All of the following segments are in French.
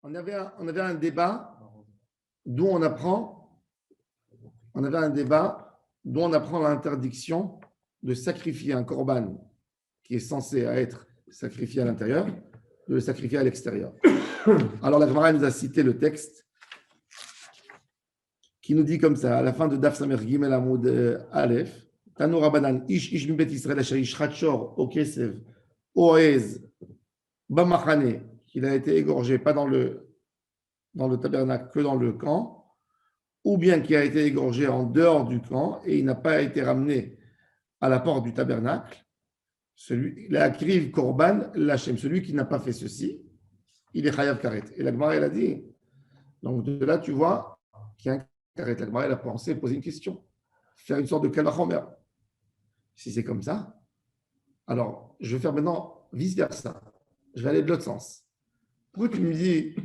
on avait un débat d'où on apprend, l'interdiction de sacrifier un korban qui est censé être sacrifié à l'intérieur, de le sacrifier à l'extérieur. Alors la Gemara nous a cité le texte qui nous dit comme ça, à la fin de Daf Samer Gimel Amoud Aleph, Tanu Rabbanan, Ish Mimbet Israël Asher Ish Chatchor, Okesev, Oez, Bamachane, qu'il a été égorgé, pas dans le tabernacle, que dans le camp, ou bien qui a été égorgé en dehors du camp et il n'a pas été ramené à la porte du tabernacle, la kriv korban lachem, celui qui n'a pas fait ceci, il est chayav karet. Et la Gemara, elle a dit, donc de là, tu vois qu'il y a un karet. La Gemara, elle a pensé, poser une question, faire une sorte de kavachomer. Si c'est comme ça, alors je vais faire maintenant vice-versa. Je vais aller de l'autre sens. Pourquoi tu me dis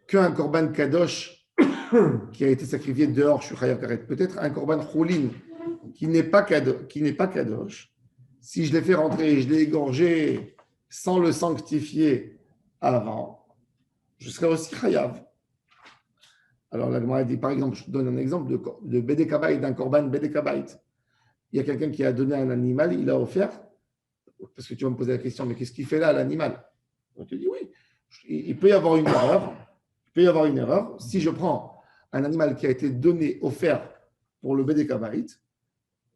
qu'un korban kadosh qui a été sacrifié dehors, je suis chayav karet, peut-être un korban choulin qui n'est pas kadosh, si je l'ai fait rentrer et je l'ai égorgé sans le sanctifier avant, je serai aussi chayav. Alors la Gemara dit, par exemple, je te donne un exemple de Bedekabait, d'un korban Bedekabait. Il y a quelqu'un qui a donné un animal, il a offert, parce que tu vas me poser la question, mais qu'est-ce qu'il fait là, l'animal? On te dit oui, il peut y avoir une erreur. Si je prends un animal qui a été donné, offert pour le Bedekabait,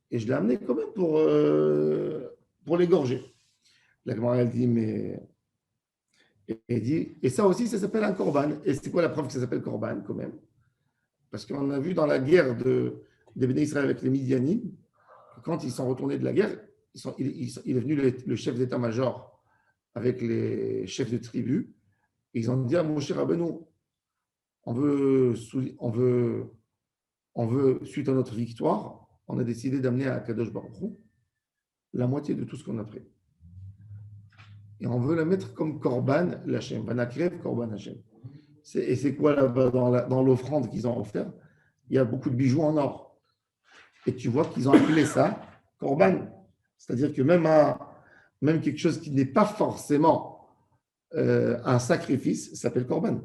et je l'ai amené quand même pour l'égorger. La Gemara, elle dit, mais. Elle dit, et ça aussi, ça s'appelle un korban. Et c'est quoi la preuve que ça s'appelle korban, quand même? Parce qu'on a vu dans la guerre des Béné Israël avec les Midianites, quand ils sont retournés de la guerre, il est venu le chef d'état-major avec les chefs de tribu. Et ils ont dit à Moshe Rabbeinu, on veut, suite à notre victoire, on a décidé d'amener à Kadosh Baruch Hu la moitié de tout ce qu'on a pris. Et on veut la mettre comme korban l'Hachem, Vanakrev korban Hachem. Et c'est quoi là-bas dans l'offrande qu'ils ont offert? Il y a beaucoup de bijoux en or. Et tu vois qu'ils ont appelé ça korban. C'est-à-dire que même quelque chose qui n'est pas forcément un sacrifice s'appelle korban.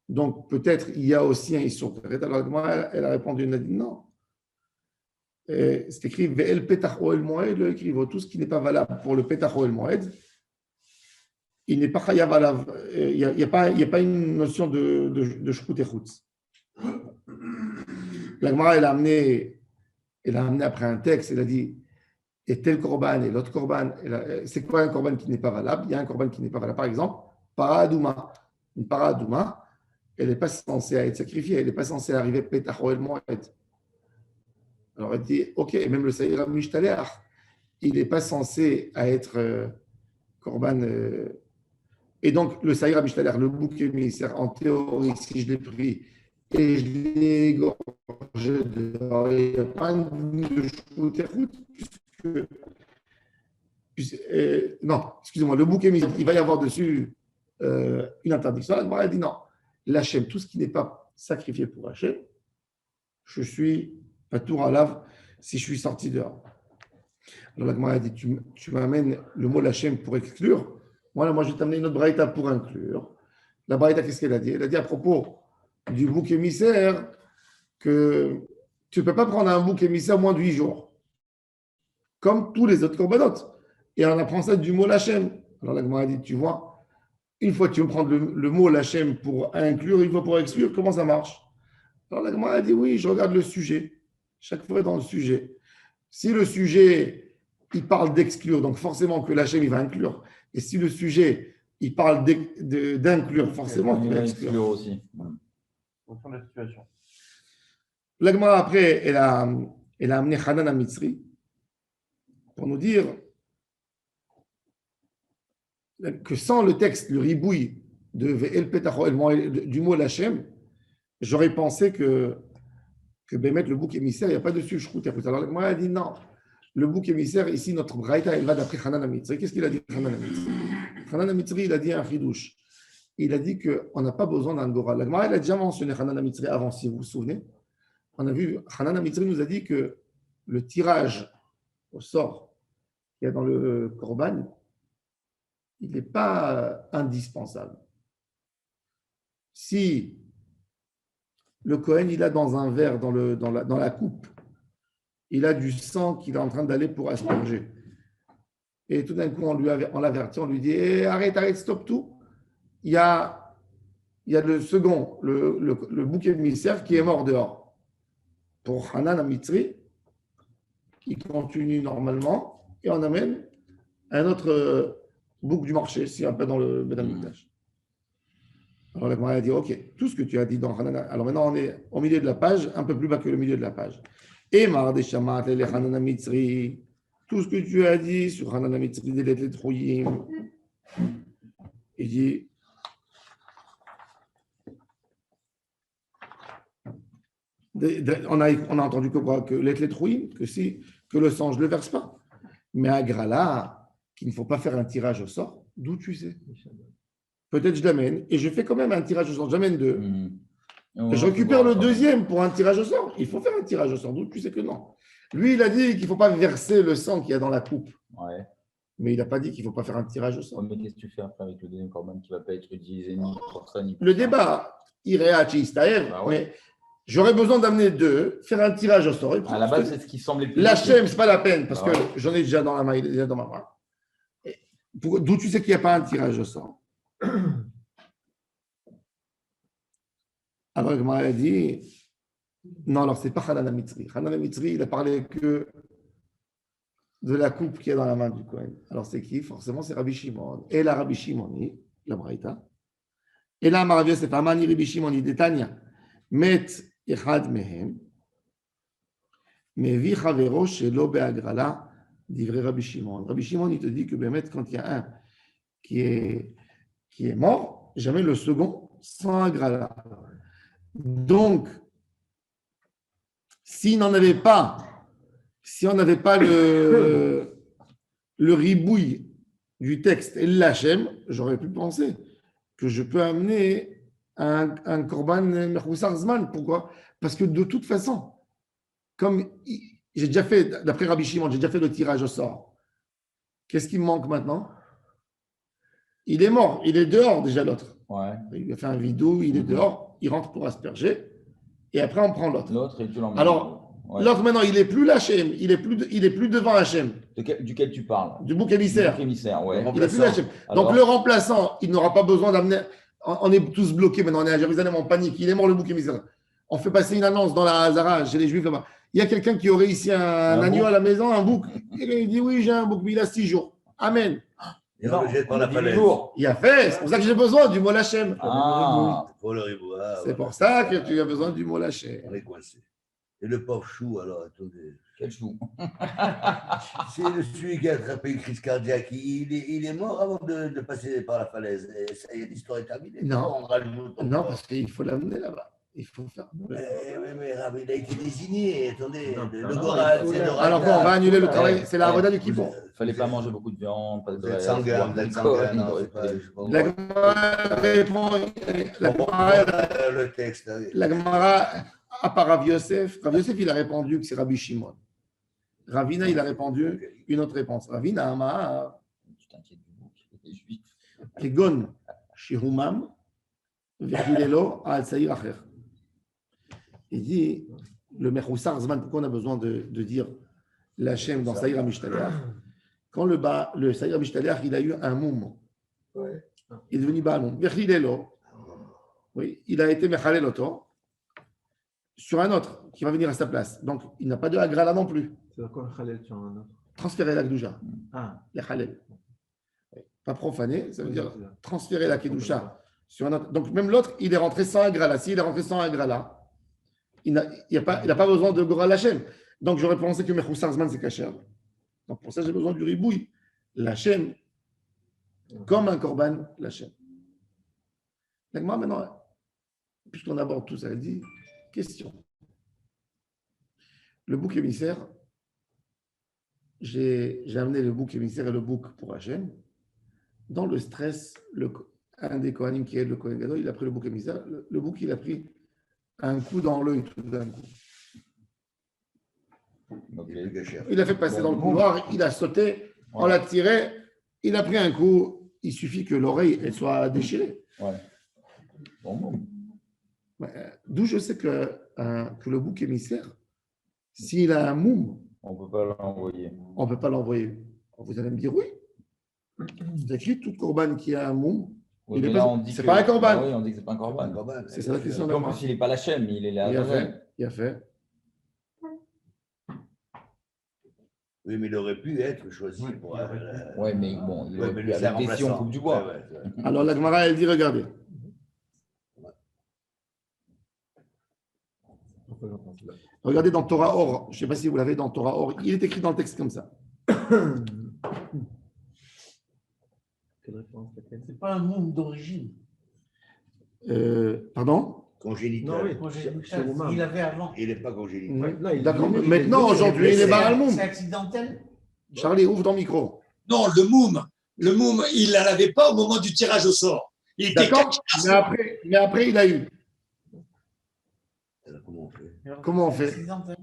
Donc peut-être il y a aussi un issur. Alors moi, elle a répondu, elle a dit non. C'est écrit Ve'el petach oel moed, le écrivent. Tout ce qui n'est pas valable pour le petach oel moed, il n'est pas chayav alav. Il n'y a pas une notion de shkut et chutz. La Gemara, elle a amené après un texte, elle a dit, et tel korban et l'autre korban, c'est quoi un korban qui n'est pas valable? Il y a un korban qui n'est pas valable. Par exemple, paradouma. Une paradouma, elle n'est pas censée être sacrifiée, elle n'est pas censée arriver petach oel moed. Alors elle dit, ok, même le saïra mishtaler, il n'est pas censé être korban. Et donc, le saïra mishtaler, le bouc émissaire, en théorie, si je l'ai pris et je l'ai égorgé dehors, il n'y a pas de shkut, non, excusez-moi, le bouc émissaire, il va y avoir dessus une interdiction. La Gemara dit non, l'Hachem, tout ce qui n'est pas sacrifié pour Hachem, je suis pas tour à lave si je suis sorti dehors. Alors la Gemara dit, tu m'amènes le mot l'Hachem pour exclure. Moi, je vais t'amener une autre braïta pour inclure. La braïta, qu'est-ce qu'elle a dit? Elle a dit à propos du bouc émissaire que tu ne peux pas prendre un bouc émissaire moins de 8 jours, comme tous les autres corbanotes. Et on apprend ça du mot l'Hachem. Alors la Gemara dit, tu vois, une fois que tu veux prendre le mot l'Hachem pour inclure, une fois pour exclure, comment ça marche? Alors la Gemara dit, oui, je regarde le sujet. Chaque fois dans le sujet. Si le sujet, il parle d'exclure, donc forcément que l'Hachem, il va inclure. Et si le sujet, il parle d'inclure, forcément qu'il va exclure aussi. Au fond de la situation. La Gemara, après, elle a amené Hanan à Mitzri pour nous dire que sans le texte, le ribouille de Ve'el Petach Oel du mot l'Hachem, j'aurais pensé que Bémet, le bouc émissaire, il n'y a pas dessus Shkut et Chutz. Alors la Gemara a dit non. Le bouc émissaire, ici, notre braïta, elle va d'après Hanan Mitzri. Qu'est-ce qu'il a dit, Hanan Mitzri? Hanan Mitzri, il a dit un chidouche. Il a dit qu'on n'a pas besoin d'un Gora. La Gemara, elle a déjà mentionné Hanan Mitzri avant, si vous vous souvenez. On a vu, Hanan Mitzri nous a dit que le tirage au sort qu'il y a dans le Korban, il n'est pas indispensable. si le Kohen, il a dans un verre, dans la coupe, il a du sang qu'il est en train d'aller pour asperger. Et tout d'un coup, on l'avertit, on lui dit arrête, stop tout. Il y a le second, le bouc émissaire qui est mort dehors. Pour Hanan Amitzri, il continue normalement et on amène un autre bouc du marché, s'il n'y a pas dans le Beth Amikdash. Alors la Gemara a dit ok, tout ce que tu as dit dans Hanan. Alors maintenant, on est au milieu de la page, un peu plus bas que le milieu de la page. Et Mardeshamat, les Hanan Amitzri. Tout ce que tu as dit sur Hanan Amitzri, les Trouyim, il dit on a entendu que quoi? Que les Trouyim, que le sang, je ne le verse pas. Mais à Grala, qu'il ne faut pas faire un tirage au sort, d'où tu sais? Peut-être je l'amène et je fais quand même un tirage au sort. J'amène deux. Et je récupère le deuxième pour un tirage au sort. Il faut faire un tirage au sort. D'où tu sais que non? Lui, il a dit qu'il ne faut pas verser le sang qu'il y a dans la coupe. Ouais. Mais il n'a pas dit qu'il ne faut pas faire un tirage au sort. Mais qu'est-ce que tu fais après avec le deuxième corban qui ne va pas être utilisé ni pour ça, ni pour Le ça. débat irait à Chistaev, Bah ouais. mais j'aurais besoin d'amener deux, faire un tirage au sort. À la base, c'est ce qui semblait plus. L'Hachem, ce n'est pas la peine, parce Ah ouais. que j'en ai déjà dans la main, il est déjà dans ma main. D'où tu sais qu'il n'y a pas un tirage au sort? Alors, il a dit, non, alors ce n'est pas Hanan Amitzri. Hanan Amitzri, il a parlé que de la coupe qui est dans la main du Kohen. Alors, c'est qui? Forcément, c'est Rabbi Shimon. Et la Rabbi Shimoni, la Braïta. Et là, Maravia, c'est pas Mani Rabbi Shimoni, Détania. Met Echad Mehem. Mevi Chavero Shelo Beagrala, divrei Rabbi Shimon. Rabbi Shimon, il te dit que quand il y a un qui est mort, jamais le second sans agrala. Donc, si on n'avait pas le ribouille du texte et l'Hachem, j'aurais pu penser que je peux amener un korban Mechoussar Zman. Pourquoi? Parce que de toute façon, comme j'ai déjà fait, d'après Rabbi Shimon, j'ai déjà fait le tirage au sort. Qu'est-ce qui me manque maintenant? Il est mort, il est dehors déjà l'autre. Ouais. Il a fait un vidou, il est dehors, il rentre pour asperger, et après on prend l'autre. L'autre, et tu l'emmènes. Alors, ouais. L'autre maintenant, il n'est plus l'Hachem, il est plus devant Hachem. Duquel tu parles? Du bouc émissaire. Du bouc émissaire, ouais. Il n'est plus l'Hachem. Donc le remplaçant, il n'aura pas besoin d'amener. On est tous bloqués maintenant, on est à Jérusalem en panique. Il est mort le bouc émissaire. On fait passer une annonce dans la Hazara chez les Juifs là-bas. Il y a quelqu'un qui aurait ici un agneau à la maison, un bouc. Il dit oui, j'ai un bouc, mais il a 6 jours. Amen. Et on le jette par la falaise. Il a fait, c'est pour ça que j'ai besoin du mot Hachem. Ah. Pour le ribou. C'est pour ça que tu as besoin du mot Hachem. On est coincé. Et le pauvre chou, alors, attendez. Quel chou? C'est celui qui a attrapé une crise cardiaque. Il est mort avant de passer par la falaise. Et ça y est, l'histoire est terminée. Non. On rajoute Non, parce qu'il faut l'amener là-bas. Il faut faire. Mais Rabbi, il a été désigné. Attendez, Non, le non, Goral, non, c'est le Alors bon, on va annuler le travail. C'est la Avoda du Kippour. Fallait pas manger beaucoup de viande, pas de Vous êtes sanguin, vous êtes sanguin. Non, c'est pas. La Gemara répond. Le texte. La Gemara, à part Rav Yosef, il a répondu que c'est Rabbi Shimon. Ravina, il a répondu une autre réponse. Ravina, Amar, Tu t'inquiètes du bouc, les juifs. Egon, Shihumam, Vechilelo, Al Saïr Acher. Il dit, le Mechoussar Zman, pourquoi on a besoin de dire l'Hachem dans Saïr Amishtaléach? Quand le Saïr Amishtaléach, il a eu un moum. Il est devenu Baalmoum. Vechilelo, oui, il a été Mechalel Oto sur un autre qui va venir à sa place. Donc, il n'a pas de Agrala non plus. C'est quoi Khaled sur un autre? Transférer la Kedusha. Ah, Les Khalel. Pas profané, ça veut dire transférer la Kedusha sur un autre. Donc, même l'autre, il est rentré sans Agrala. S'il est rentré sans Agrala, il n'a pas besoin de Goral Hachem. Donc, j'aurais pensé que Mechoussar Zman, c'est Kacher. Donc, pour ça, j'ai besoin du ribouille. L'Hachem, comme un korban, l'Hachem. Donc, moi, maintenant, puisqu'on aborde tout ça, elle dit question. Le bouc émissaire, j'ai amené le bouc émissaire et le bouc pour Hachem. Dans le stress, un des Kohanim qui est le Kohen Gadol, il a pris le bouc émissaire. Le bouc, il a pris un coup dans l'œil tout d'un coup. Il a fait passer dans le couloir, il a sauté, on l'a tiré, il a pris un coup. Il suffit que l'oreille elle soit déchirée. Ouais. Bon. D'où je sais que le bouc émissaire, s'il a un moum, On ne peut pas l'envoyer. on ne peut pas l'envoyer. Vous allez me dire oui. C'est écrit toute corban qui a un moum. Oui, Il est mais pas- là, on dit c'est que- pas un corban. Bah oui, on dit que c'est pas un corban. C'est ça la question. En plus, il n'est pas la chaîne, il est là. Il a fait. Il a fait. Oui, mais il aurait pu être choisi Oui, pour. il aurait pu. Ouais, mais bon, il Ouais, aurait mais pu le avec des si on remplaçant. coupe du bois. Ouais, ouais. Alors la Gemara, elle dit regardez. Regardez dans Torah Or. Je ne sais pas si vous l'avez dans Torah Or. Il est écrit dans le texte comme ça. C'est pas un monde d'origine. Pardon? Congénital. Non, oui. Congénital, il avait avant. Il n'est pas congénital. Non, il- D'accord. il- Maintenant, il- aujourd'hui, il est Baal Moum. C'est accidentel. Charlie, ouvre ton micro. Non, le moum, il n'en avait pas au moment du tirage au sort. Il était D'accord. caché. Mais après, il a eu. Alors, comment on fait? Comment on fait? Accidentel.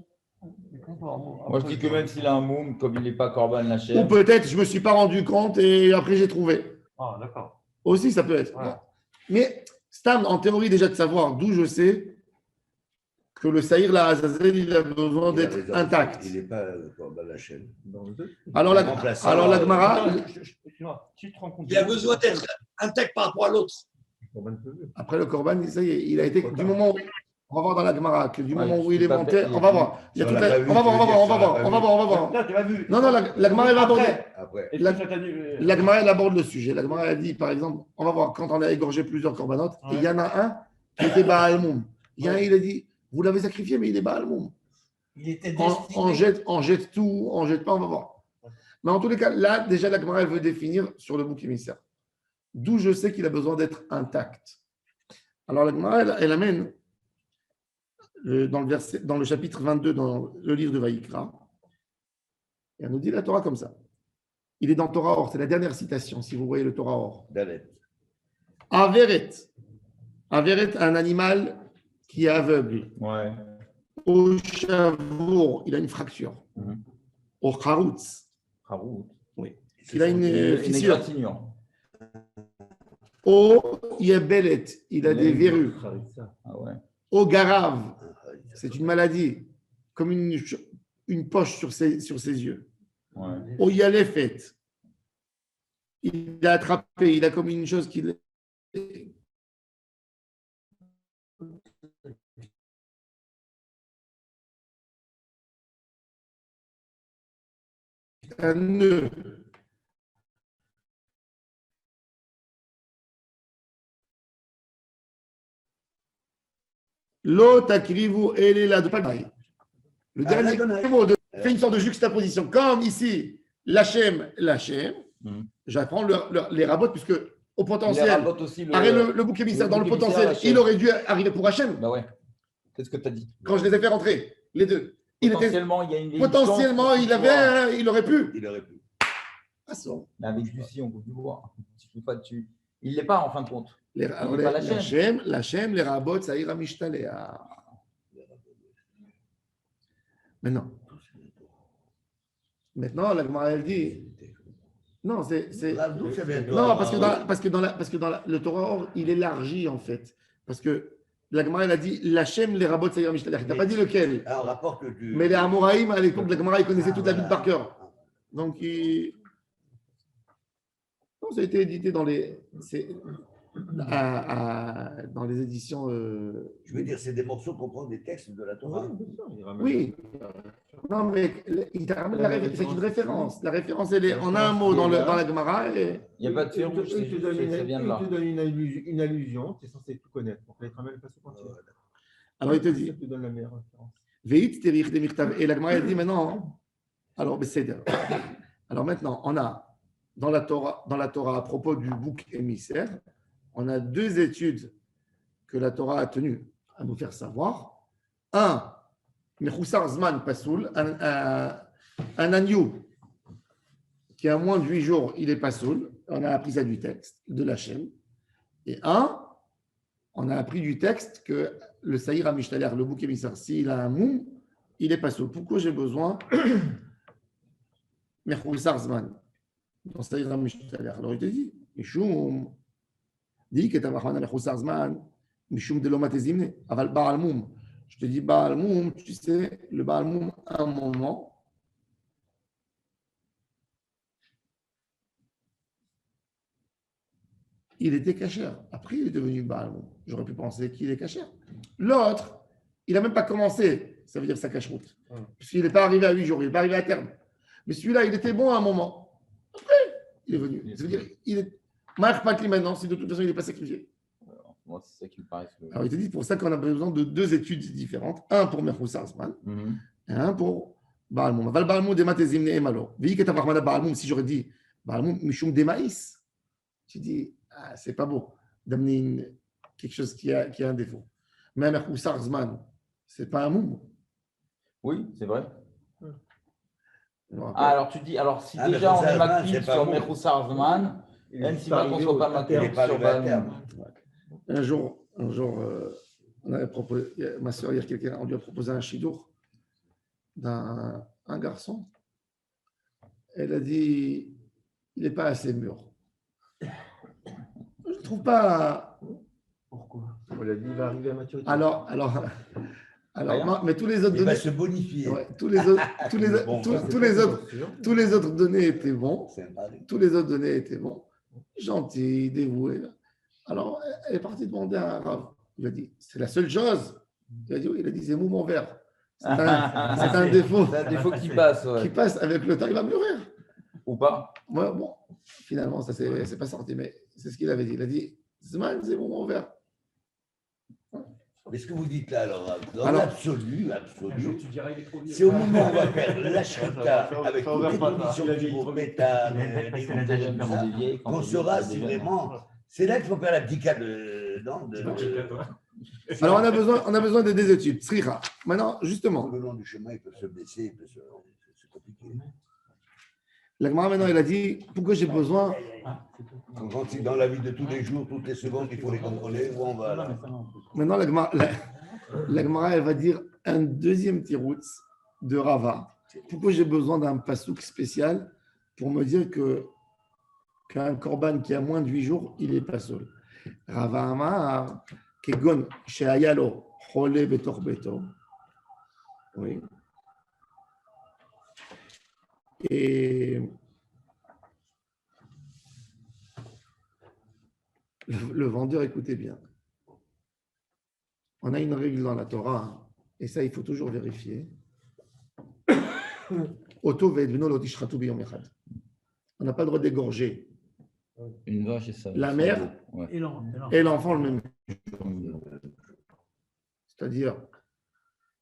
Moi, je dis que même s'il a un moum, comme il n'est pas corban la Ou chaîne, peut-être, je ne me suis pas rendu compte et après, j'ai trouvé. Ah, d'accord. Aussi, ça peut être. Voilà. Mais, Stam, en théorie, déjà de savoir d'où je sais que le Saïr, la Azazel, il a besoin Il a d'être raison. intact. Il n'est pas dans la chaîne. Dans le deux. Alors, la Remplaçant, Gemara, Excuse-moi, tu te rends compte. Il a besoin d'être intact par rapport à l'autre. Corban peu. après le Corban, ça y est, il a été. Du moment où. On va voir dans la Gemara que du Ouais, moment où je il suis est pas monté, bête, on va voir. Il y a Sur toute la la- revue, On va voir, on va tu veux voir, on dire, va voir, sur on la va voir, on va voir. Là, tu l'as vu. Non, non, la Gemara, elle va aborder. Après. Est-ce La- que ça t'a dit- La Gemara, elle aborde le sujet. La Gemara, elle dit, par exemple, on va voir quand on a égorgé plusieurs corbanotes, et il y en a un qui était Baal Moum. Il y en a un, il a dit, vous l'avez sacrifié, mais il est Baal Moum. Il était On destiné. jette tout, on jette pas, on va voir. Mais en tous les cas, là, déjà, la Gemara, elle veut définir sur le bouc émissaire. D'où je sais qu'il a besoin d'être intact. Alors, la Gemara, elle amène dans le chapitre 22, dans le livre de Vaïkra, et elle nous dit la Torah comme ça. Il est dans Torah Or, c'est la dernière citation, si vous voyez le Torah Or. Dalet. Averet. Averet, un animal qui est aveugle. ouais. Au chavour, il a une fracture. Mhm. Au charoutz, Harout. il a une Une fissure. égratignure. Au yebelet, il a des verrues. Ah ouais. Au garav, c'est une maladie, comme une poche sur ses yeux. Ouais. Au yalefet, il a attrapé, il a comme une chose qui. Un nœud. L'autre akrivu elle est là de pareil. Le Ah, dernier la mot fait une sorte de juxtaposition. Comme ici, l'Hachem, Mhm. j'apprends les rabots, puisque au Il potentiel, rabote aussi le bouc émissaire, dans le bouc émissaire, potentiel, Hachem. il aurait dû arriver pour Hachem. Bah ouais. C'est ce que tu as dit. Quand je les ai fait rentrer, les deux. Il était, Potentiellement, il y a une potentiellement, il aurait pu. Il aurait pu. Passons. Mais avec du si, on coupe du bois. Tu peux pas dessus. Il l'est pas en fin de compte. Les, Il n'est pas l'Hachem. l'Hachem, les rabots, ça ira mishtalea. Maintenant, la Gemara, elle dit. Non, c'est. D'où ça vient, toi? Non, parce que dans le Torah Or, il élargit en fait. Parce que la Gemara, elle a dit l'Hachem, les rabots, ça ira mishtalea. Il n'a pas dit lequel. Ah, on rapporte que tu. Mais les Amoraïm, à l'époque, la Gemara, ils connaissaient toute la Bible par cœur. Donc, non, ça a été édité dans les, dans les éditions. Je veux dire, c'est des morceaux qu'on prend des textes de la Torah. Oui. Non, mais c'est une référence. La référence, elle est en un mot dans la Gemara. Et... Il n'y a pas de fil rouge. Il te donne Ça vient de là. une allusion, tu es censé tout connaître. Donc, les tramels passent au entier. Alors, il te dit Ça te donne la meilleure référence. Veit terich de mirtav. Et la Gemara, elle dit maintenant. Alors, alors maintenant, on a dans la Torah, à propos du bouc émissaire, on a deux études que la Torah a tenu à nous faire savoir. Un, Mechoussar Zman Pasoul, un agneau qui a moins de 8 jours, il est Pasoul. On a appris ça du texte, de l'Hachem. Et un, on a appris du texte que le Saïr Amishtaler, le bouc émissaire, s'il a un moum, il est Pasoul. Pourquoi j'ai besoin Mechoussar Zman dans Saïr Amishtaler. Alors il te dit, Mishum Dis que tu as un Mechoussar Zman, Mishum de l'Omatezimne, Aval Baal Moum. Je te dis Baal Moum, tu sais, le Baal Moum, à un moment, il était cachère. Après, il est devenu Baal Moum. J'aurais pu penser qu'il est cachère. L'autre, il n'a même pas commencé, ça veut dire sa cache-route. Puisqu'il n'est pas arrivé à 8 jours, il n'est pas arrivé à terme. Mais celui-là, il était bon à un moment. Après, il est venu. Ça veut dire, il est. Marc Patli maintenant, si de toute façon, il n'est pas sacrifié. Moi, c'est ça qui me paraît. Alors, il te dit pour ça qu'on a besoin de 2 études différentes. Un pour Mechoussar Zman et un pour Baal Moum. Val Baal Moum, Dema Tezimne et Malo. Veille que tu as Baal Moum, si j'aurais dit Baal Moum, Mishum de Maïs, tu dis, ah, c'est pas beau d'amener quelque chose qui a un défaut. Mais Mechoussar Zman, c'est pas un Moum. Oui, c'est vrai. Alors, Ah, alors tu dis, alors si Ah, déjà on est Mechoussar Zman, Makpid c'est pas sur bon. Mechoussar Zman, Il même est si pas maintenant on ne arrivé soit pas au Makpid Il n'est pas sur arrivé à Baal terme. Moum. un jour, on avait proposé, ma soeur, hier, quelqu'un, on lui a proposé un chidour d'un garçon. Elle a dit, il n'est pas assez mûr. Je ne trouve pas. Pourquoi? On l'a dit, il va arriver à maturité. Alors, Rien. non, mais tous les autres Il va données, se bonifier. ouais, tous les autres, Bon, tous les autres données étaient bons. C'est un Tous les autres données étaient bons. Gentil, dévoué. Alors, elle est partie demander à un Rav. Il a dit, c'est la seule chose. Il a dit, oui, il a dit, c'est mou mon verre. C'est un défaut C'est un défaut qui passe, ouais. qui passe avec le temps, il va mûrir. Ou pas. Ouais, bon, finalement, ça c'est pas sorti, mais c'est ce qu'il avait dit. Il a dit, Zman, c'est mou mon verre. Mais ce que vous dites là, alors, dans Alors- l'absolu, Un jour, tu diras, il est trop vieux. c'est au moment où on va faire la shrita avec ça toutes ouvert les pas, conditions ça. qu'il faut, pétard, Parce que la des deuxième comme Quand ça, on est vieille, quand qu'on on est saura vieille, si on est vraiment. C'est là qu'il faut faire la bdika Alors, on a besoin de des études. Sricha. Maintenant, justement, le long du chemin, ils peuvent se blesser, c'est compliqué. la Gemara, maintenant, il a dit, pourquoi j'ai besoin. Quand c'est dans la vie de tous les jours, toutes les secondes, il faut les contrôler, où on va là. Maintenant, la Gemara, elle va dire un deuxième tirout de Rava. Pourquoi j'ai besoin d'un pasouk spécial pour me dire qu'un korban qui a moins de 8 jours, il est pas seul. Rava Amar, Kegon, Sheayalo, Chole Betor Beto. Oui. Et le vendeur, écoutez bien. On a une règle dans la Torah, et ça, il faut toujours vérifier. Oto ve'edveno lo tishratu biyom echad. On n'a pas le droit d'égorger Une vache et ça. la mère Ouais. et l'enfant le même jour. C'est-à-dire,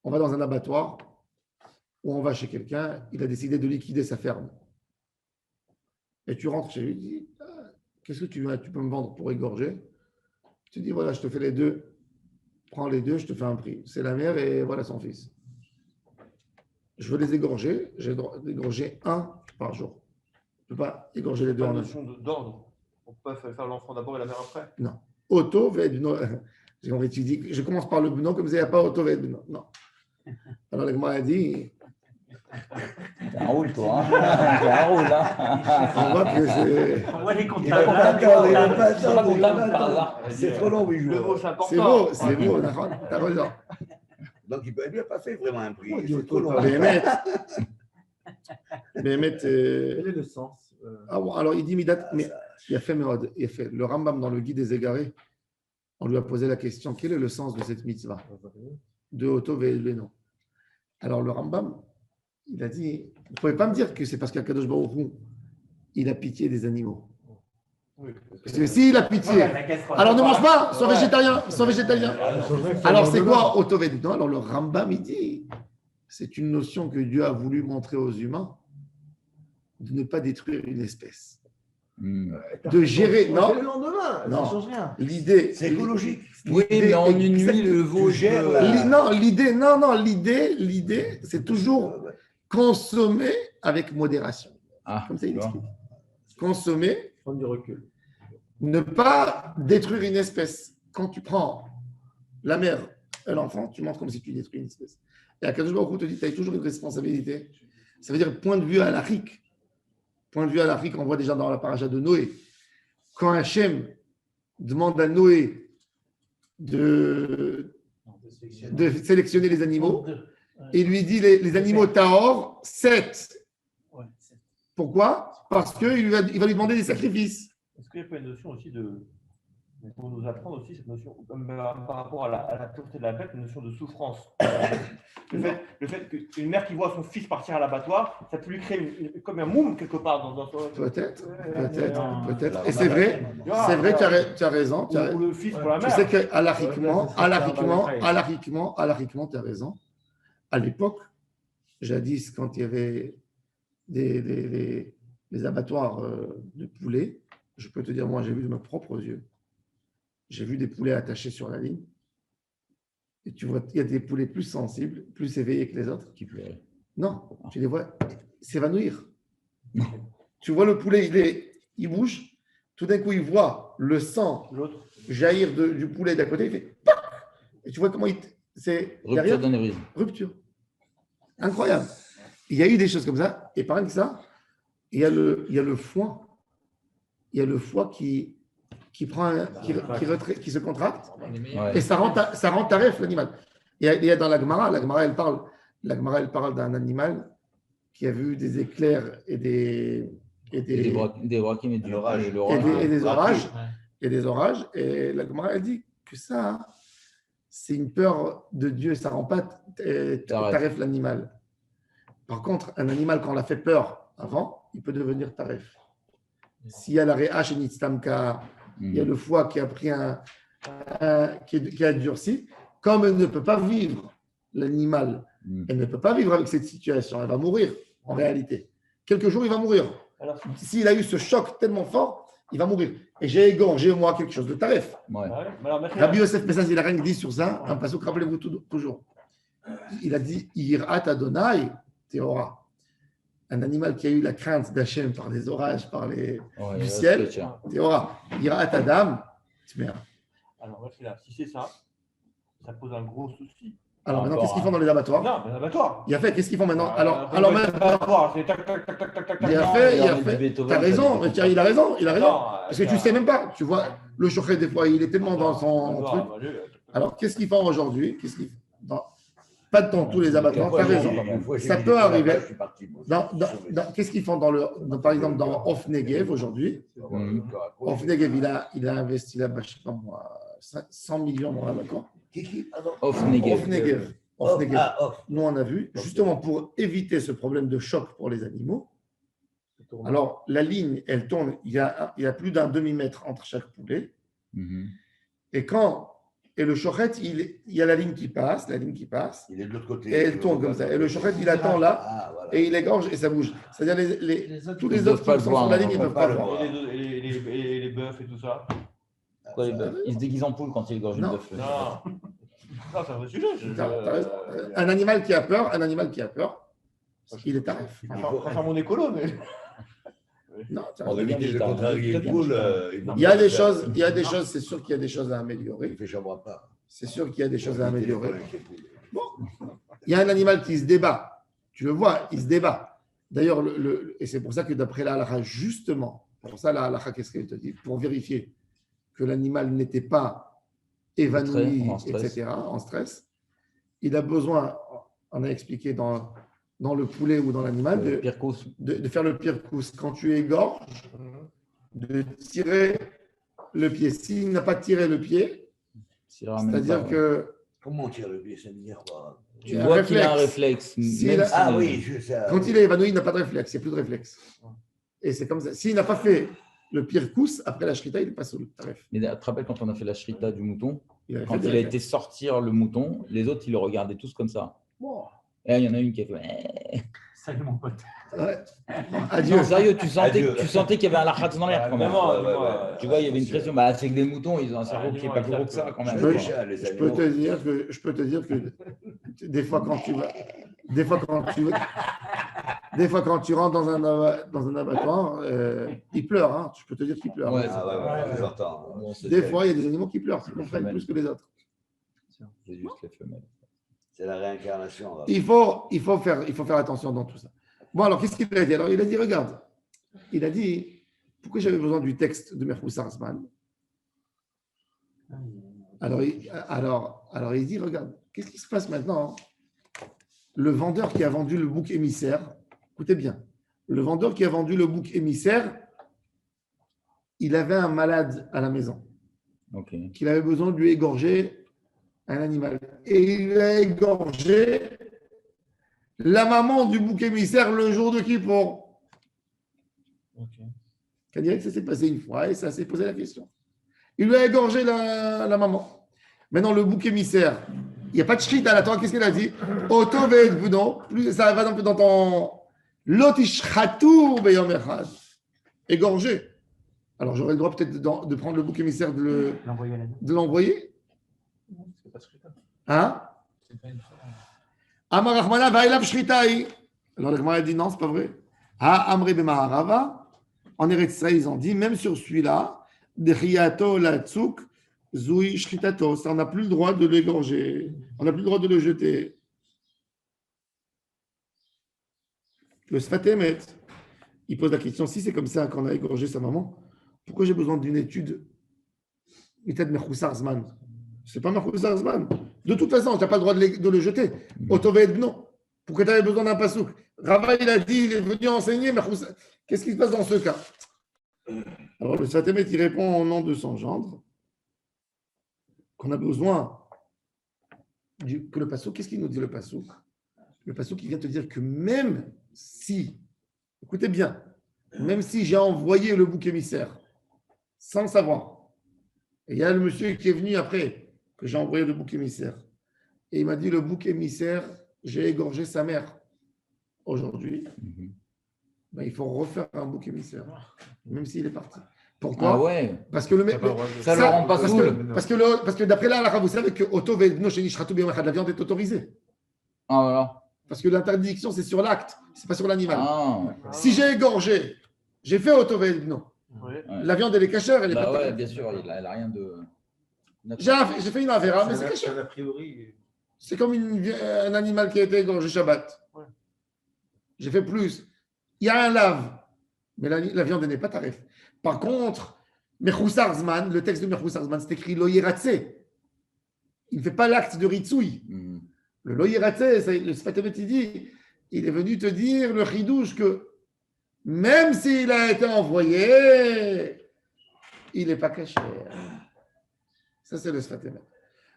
on va dans un abattoir ou on va chez quelqu'un, il a décidé de liquider sa ferme. Et tu rentres chez lui, tu dis, ah, qu'est-ce que tu peux me vendre pour égorger? Tu dis, voilà, je te fais les deux. Prends les deux, je te fais un prix. C'est la mère et voilà son fils. Je veux les égorger, j'ai le droit d'égorger un par jour. Je ne peux pas égorger les deux Pas en de un. notion d'ordre. On peut pas faire l'enfant d'abord et la mère après. Auto Vedno. J'ai compris, tu dis, je commence par le bno, comme ça, il n'y a pas Auto Vedno. Non. Alors, la Gemara a dit, T'es un roule, toi. Hein. T'es un roule, hein. on voit que c'est. On voit les Il comptables. va pas attendre, il va pas C'est pas attendre, il va comptable pas par attendre. hasard. C'est trop long, 8 Le jours. mot, c'est important. C'est beau, t'as raison. Donc il n'a pas fait vraiment un prix. Pourquoi il dit C'est trop long. Béhémet, Quel est le sens ah bon, alors il dit Midat, mais il a fait Méod, il a fait le Rambam dans le Guide des Égarés. On lui a posé la question, quel est le sens de cette mitzvah de Oto Ve'eleno? Alors le Rambam, il a dit, vous ne pouvez pas me dire que c'est parce qu'Akadosh Baruch Hu, il a pitié des animaux. Parce que s'il a pitié, alors ne mange pas, sois végétarien, sois végétalien. Alors c'est quoi Oto Ve'eleno? Alors le Rambam, il dit, c'est une notion que Dieu a voulu montrer aux humains de ne pas détruire une espèce. De gérer, non. Le lendemain, Non. ça change rien. L'idée. C'est écologique. Oui, mais en une exact- nuit, le veau Tu gères la- l'idée, c'est toujours consommer avec modération. Ah, Comme ça, il tu vois. explique. Consommer, Prendre du recul. ne pas détruire une espèce. Quand tu prends la mère et l'enfant, tu montres comme si tu détruis une espèce. Et Akadosh Baruch Hu te dit, tu as toujours une responsabilité. Ça veut dire point de vue à l'Afrique. Point de vue à l'Afrique, on voit déjà dans la paracha de Noé. Quand Hachem, demande à Noé de sélectionner les animaux et lui dit les animaux tahor, 7. Pourquoi? Parce qu'il va lui demander des sacrifices. Est-ce qu'il n'y a pas une notion aussi pour nous apprendre aussi cette notion, comme par rapport à la pureté de la bête, une notion de souffrance. Le fait qu'une mère qui voit son fils partir à l'abattoir, ça peut lui créer comme un moum quelque part dans son. Peut-être. Et c'est vrai, tu as raison. Ou le fils pour la Tu mère. sais qu'alariquement, tu as raison. À l'époque, jadis, quand il y avait des abattoirs de poulets, je peux te dire, moi, j'ai vu de mes propres yeux. J'ai vu des poulets attachés sur la ligne. Et tu vois, il y a des poulets plus sensibles, plus éveillés que les autres. Qui pleurait. Non, tu les vois s'évanouir. Tu vois le poulet, il bouge. Tout d'un coup, il voit le sang jaillir du poulet d'à côté. Il fait PAC. Et tu vois comment c'est Rupture d'anévrisme. Rupture. Incroyable. Il y a eu des choses comme ça. Et par exemple ça, il y a le foie. Il y a le foie qui se contracte et ça rend taref l'animal. Il y a dans la Gemara elle parle d'un animal qui a vu des éclairs et des braquets, mais des orages. Et la Gemara elle dit que ça, c'est une peur de Dieu, ça rend pas taref l'animal. Par contre, un animal, quand on l'a fait peur avant, il peut devenir taref. S'il y a la réhache et nitztamka, il y a le foie qui a pris qui a durci, comme elle ne peut pas vivre, l'animal, elle ne peut pas vivre avec cette situation, elle va mourir en réalité. Quelques jours, il va mourir. S'il a eu ce choc tellement fort, il va mourir. Et j'ai égorgé, moi, quelque chose de taref. Rabbi Yosef Messaz, il a rien dit sur ça, un pasuk, rappelez-vous toujours. Il a dit, Yirat Adonai, Théora. Un animal qui a eu la crainte d'Hachem par les orages, du ciel, Théora, Yirat Adam, Tmea. Alors, si c'est ça, ça pose un gros souci. Alors maintenant, qu'est-ce qu'ils font dans les abattoirs? Non, mais l'abattoir. Il a fait, qu'est-ce qu'ils font maintenant? Alors maintenant, c'est tac, tac, tac, tac, tac, tac. Il a fait. T'as raison, il a raison. Parce que tu sais même pas. Tu vois, le chochet, des fois, il est tellement dans son truc. Alors, qu'est-ce qu'ils font aujourd'hui? Pas dans tous les abattoirs, tu as raison. Ça peut arriver. Qu'est-ce qu'ils font par exemple, dans Off Negev aujourd'hui? Off Negev, il a investi là-bas, je ne sais pas moi, 100 millions dans l'abattoir. Off Negev. Nous, on a vu, justement pour éviter ce problème de choc pour les animaux. Alors, la ligne, elle tourne, il y a plus d'un demi-mètre entre chaque poulet. Et le chochet, il y a la ligne qui passe. Il est de l'autre côté. Et elle tourne comme ça. Et le chochet, il attend là, et il égorge et ça bouge. C'est-à-dire tous les autres qui sont sur la ligne, ils ne peuvent pas le voir. Et les bœufs et tout ça. Quoi, les bœufs? Ils se déguisent en poule quand ils égorgent une bœuf. Non, c'est un vrai sujet. T'as raison. Un animal qui a peur, il est tarif. Enfin, mon écolo, mais. Non, On évite de contrarier les poules. Il y a des choses, c'est sûr qu'il y a des choses à améliorer. Il fait chambre pas. C'est sûr qu'il y a des choses à améliorer. Bon, il y a un animal qui se débat. Tu le vois, il se débat. D'ailleurs, et c'est pour ça que d'après la halakha, justement, pour ça la halakha, qu'est-ce qu'elle te dit? Pour vérifier que l'animal n'était pas évanoui, etc., en stress, il a besoin, on a expliqué dans le poulet ou dans l'animal, de faire le pirkous. Quand tu égorges, de tirer le pied. S'il n'a pas tiré le pied, c'est-à-dire que... Comment on tire le pied? Ça veut dire quoi? Tu vois qu'il a un réflexe. Quand il est évanoui, il n'a pas de réflexe. Il n'y a plus de réflexe. Et c'est comme ça. S'il n'a pas fait le pirkous, après la shrita, il passe au taref. Mais tu te rappelles quand on a fait la shrita du mouton, quand il a été sortir le mouton, les autres, ils le regardaient tous comme ça. Et il y en a une qui a fait. Salut mon pote. Ouais. Adieu. Non, sérieux, tu sentais qu'il y avait un lachat dans l'air quand même. Tu vois, il y avait une pression. C'est que les moutons, ils ont un cerveau qui n'est pas plus gros que ça quand même. Je peux te dire que des fois quand tu rentres dans un abattoir, ils pleurent. Hein. Je peux te dire qu'ils pleurent. Des fois, il y a des animaux qui pleurent. Ils comprennent plus que les autres. C'est juste les femelles. C'est la réincarnation. Il faut faire attention dans tout ça. Bon, alors, qu'est-ce qu'il a dit? Alors, il a dit, regarde, pourquoi j'avais besoin du texte de Merfou Sarsman? Alors, il dit, regarde, qu'est-ce qui se passe maintenant? Le vendeur qui a vendu le bouc émissaire, écoutez bien, le vendeur qui a vendu le bouc émissaire, il avait un malade à la maison, qu'il avait besoin de lui égorger un animal. Et il a égorgé la maman du bouc émissaire le jour de Kippour. On dirait que ça s'est passé une fois et ça s'est posé la question. Il lui a égorgé la maman. Maintenant, le bouc émissaire, il n'y a pas de shrit à la Torah. Qu'est-ce qu'il a dit? Plus ça va dans ton lotishratu beyom echad. Égorgé. Alors, j'aurais le droit peut-être de prendre le bouc émissaire, de l'envoyer. Hein? Amar Rahmana va'ilav shritai. Alors, le Gemara dit non, c'est pas vrai. Ha amri b'ma'arava. En Eretz Israël, ils ont dit, même sur celui-là, Dechiyato la tzouk, zui shritato, ça, on n'a plus le droit de l'égorger, on n'a plus le droit de le jeter. Le Sfat Emet, il pose la question, si c'est comme ça qu'on a égorgé sa maman, pourquoi j'ai besoin d'une étude? Peut-être Mechoussar Zman. C'est pas Mechoussar Zman. De toute façon, tu n'as pas le droit de le jeter. Otoved, non. Pourquoi tu avais besoin d'un pasouk? Rava, il a dit, il est venu enseigner, Mechoussar. Qu'est-ce qui se passe dans ce cas? Alors, le Sfat Emet, il répond au nom de son gendre qu'on a besoin que le pasouk. Qu'est-ce qu'il nous dit le pasouk? Le pasouk, il vient te dire que même si, écoutez bien, même si j'ai envoyé le bouc émissaire sans le savoir, et il y a le monsieur qui est venu après que j'ai envoyé le bouc émissaire, et il m'a dit le bouc émissaire, j'ai égorgé sa mère aujourd'hui. Ben, il faut refaire un bouc émissaire, même s'il est parti. Pourquoi? Ah ouais. Parce que le ça le rend pas cool. Parce que d'après là, vous savez que la viande est autorisée. Ah voilà. Parce que l'interdiction, c'est sur l'acte, c'est pas sur l'animal. Ah. Si j'ai égorgé, j'ai fait autovédno. La viande, elle est cachère, elle est pas. Ouais, bien sûr, il n'a rien de. J'ai fait une avéra, mais c'est cachère. A priori. C'est comme un animal qui a été égorgé Shabbat. J'ai fait plus. Il y a un lave, mais la viande n'est pas tarif. Par contre, Mechoussar Zman, le texte de Mechoussar Zman, c'est écrit Lo Yeratse. Il ne fait pas l'acte de Ritsui. Le Lo Yeratse, le Sfat Emet, il dit, il est venu te dire, le chidouche, que même s'il a été envoyé, il n'est pas caché. Ça, c'est le Sfat Emet.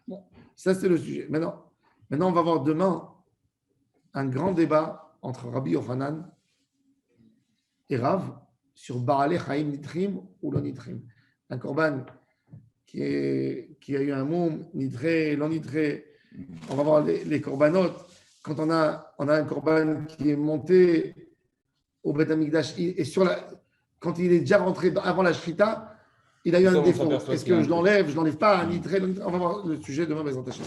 Bon, ça, c'est le sujet. Maintenant, on va voir demain un grand débat entre Rabbi Yochanan et Rav sur Baalé Chaim Nitrim ou lo Nitrim. Un korban qui a eu un moum, nitré, non nitré. On va voir les korbanotes. Quand on a un korban qui est monté au Beth Amikdash et quand il est déjà rentré avant la Shrita, il a eu un défaut. Est-ce que je l'enlève pas, nitré? On va voir le sujet demain, Bezrat Hashem.